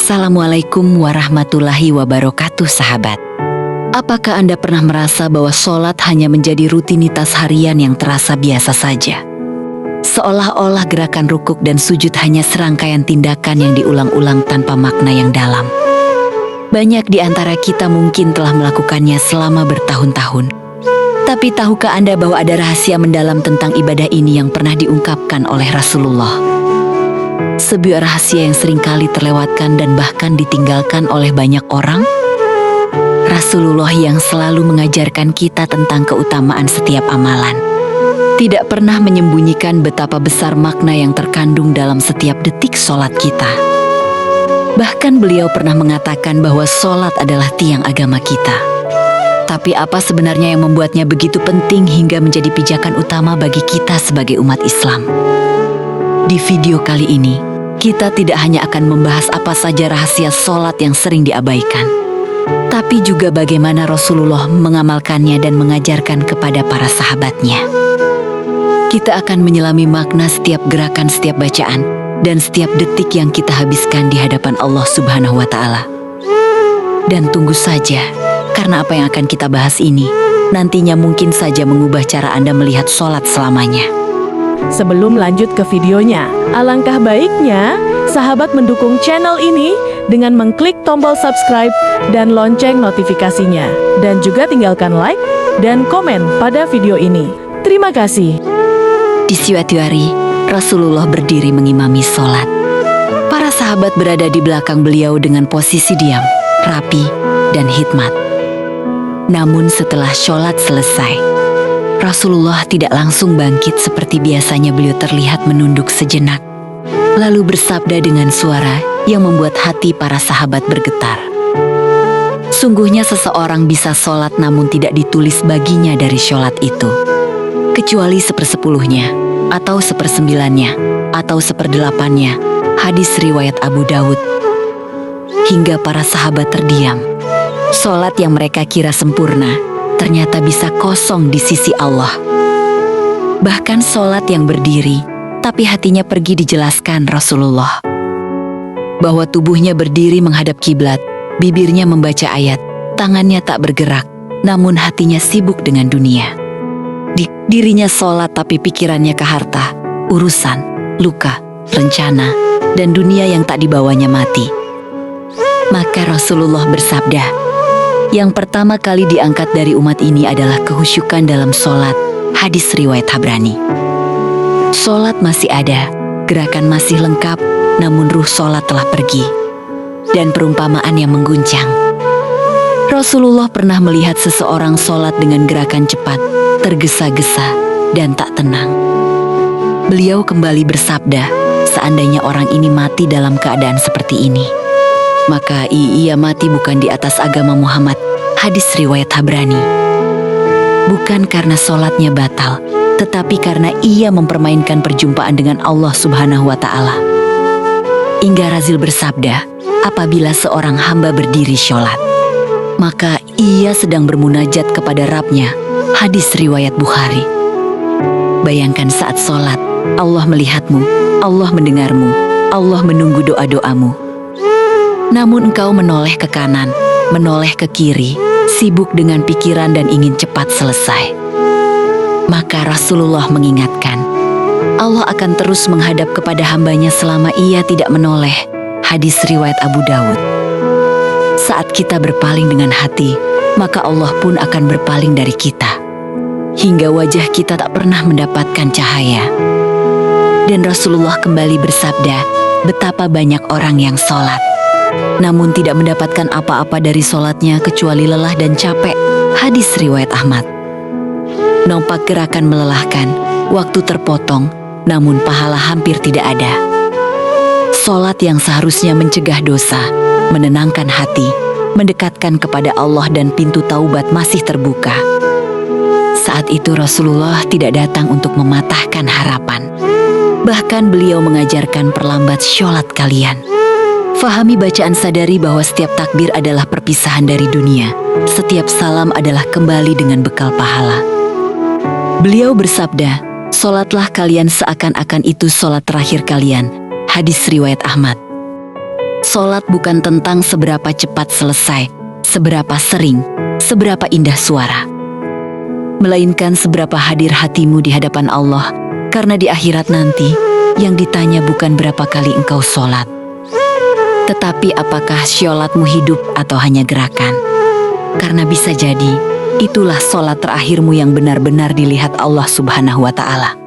Assalamualaikum warahmatullahi wabarakatuh, sahabat. Apakah Anda pernah merasa bahwa sholat hanya menjadi rutinitas harian yang terasa biasa saja? Seolah-olah gerakan rukuk dan sujud hanya serangkaian tindakan yang diulang-ulang tanpa makna yang dalam. Banyak di antara kita mungkin telah melakukannya selama bertahun-tahun. Tapi tahukah Anda bahwa ada rahasia mendalam tentang ibadah ini yang pernah diungkapkan oleh Rasulullah? Sebuah rahasia yang seringkali terlewatkan dan bahkan ditinggalkan oleh banyak orang. Rasulullah yang selalu mengajarkan kita tentang keutamaan setiap amalan, tidak pernah menyembunyikan betapa besar makna yang terkandung dalam setiap detik sholat kita. Bahkan beliau pernah mengatakan bahwa sholat adalah tiang agama kita. Tapi apa sebenarnya yang membuatnya begitu penting hingga menjadi pijakan utama bagi kita sebagai umat Islam? Di video kali ini, kita tidak hanya akan membahas apa saja rahasia sholat yang sering diabaikan, tapi juga bagaimana Rasulullah mengamalkannya dan mengajarkan kepada para sahabatnya. Kita akan menyelami makna setiap gerakan, setiap bacaan, dan setiap detik yang kita habiskan di hadapan Allah Subhanahu wa Ta'ala. Dan tunggu saja, karena apa yang akan kita bahas ini nantinya mungkin saja mengubah cara Anda melihat sholat selamanya. Sebelum lanjut ke videonya, alangkah baiknya sahabat mendukung channel ini dengan mengklik tombol subscribe dan lonceng notifikasinya. Dan juga tinggalkan like dan komen pada video ini. Terima kasih. Di suatu hari, Rasulullah berdiri mengimami sholat. Para sahabat berada di belakang beliau dengan posisi diam, rapi, dan hikmat. Namun setelah sholat selesai, Rasulullah tidak langsung bangkit seperti biasanya. Beliau terlihat menunduk sejenak, lalu bersabda dengan suara yang membuat hati para sahabat bergetar. Sungguhnya seseorang bisa sholat namun tidak ditulis baginya dari sholat itu, kecuali 1/10-nya, atau 1/9-nya, atau 1/8-nya. Hadis riwayat Abu Dawud. Hingga para sahabat terdiam. Sholat yang mereka kira sempurna ternyata bisa kosong di sisi Allah. Bahkan sholat yang berdiri, tapi hatinya pergi, dijelaskan Rasulullah bahwa tubuhnya berdiri menghadap kiblat, bibirnya membaca ayat, tangannya tak bergerak, namun hatinya sibuk dengan dunia. Dirinya sholat tapi pikirannya ke harta, urusan, luka, rencana, dan dunia yang tak dibawanya mati. Maka Rasulullah bersabda, yang pertama kali diangkat dari umat ini adalah kehusyukan dalam sholat. Hadis riwayat Tabrani. Sholat masih ada, gerakan masih lengkap, namun ruh sholat telah pergi. Dan perumpamaan yang mengguncang. Rasulullah pernah melihat seseorang sholat dengan gerakan cepat, tergesa-gesa, dan tak tenang. Beliau kembali bersabda, seandainya orang ini mati dalam keadaan seperti ini, maka ia mati bukan di atas agama Muhammad. Hadis riwayat Tabrani. Bukan karena sholatnya batal, tetapi karena ia mempermainkan perjumpaan dengan Allah Subhanahu wa Ta'ala. Hingga Razil bersabda, apabila seorang hamba berdiri sholat, maka ia sedang bermunajat kepada Rabb-nya. Hadis riwayat Bukhari. Bayangkan saat sholat, Allah melihatmu, Allah mendengarmu, Allah menunggu doa-doamu. Namun engkau menoleh ke kanan, menoleh ke kiri, sibuk dengan pikiran dan ingin cepat selesai. Maka Rasulullah mengingatkan, Allah akan terus menghadap kepada hambanya selama ia tidak menoleh. Hadis riwayat Abu Dawud. Saat kita berpaling dengan hati, maka Allah pun akan berpaling dari kita, hingga wajah kita tak pernah mendapatkan cahaya. Dan Rasulullah kembali bersabda, betapa banyak orang yang sholat, namun tidak mendapatkan apa-apa dari sholatnya kecuali lelah dan capek. Hadis riwayat Ahmad. Nampak gerakan melelahkan, waktu terpotong, namun pahala hampir tidak ada. Sholat yang seharusnya mencegah dosa, menenangkan hati, mendekatkan kepada Allah dan pintu taubat masih terbuka. Saat itu Rasulullah tidak datang untuk mematahkan harapan. Bahkan beliau mengajarkan perlambat sholat kalian. Fahami bacaan, sadari bahwa setiap takbir adalah perpisahan dari dunia. Setiap salam adalah kembali dengan bekal pahala. Beliau bersabda, sholatlah kalian seakan-akan itu sholat terakhir kalian. Hadis riwayat Ahmad. Solat bukan tentang seberapa cepat selesai, seberapa sering, seberapa indah suara, melainkan seberapa hadir hatimu di hadapan Allah, karena di akhirat nanti, yang ditanya bukan berapa kali engkau solat, tetapi apakah syolatmu hidup atau hanya gerakan. Karena bisa jadi, itulah solat terakhirmu yang benar-benar dilihat Allah Subhanahu wa Ta'ala.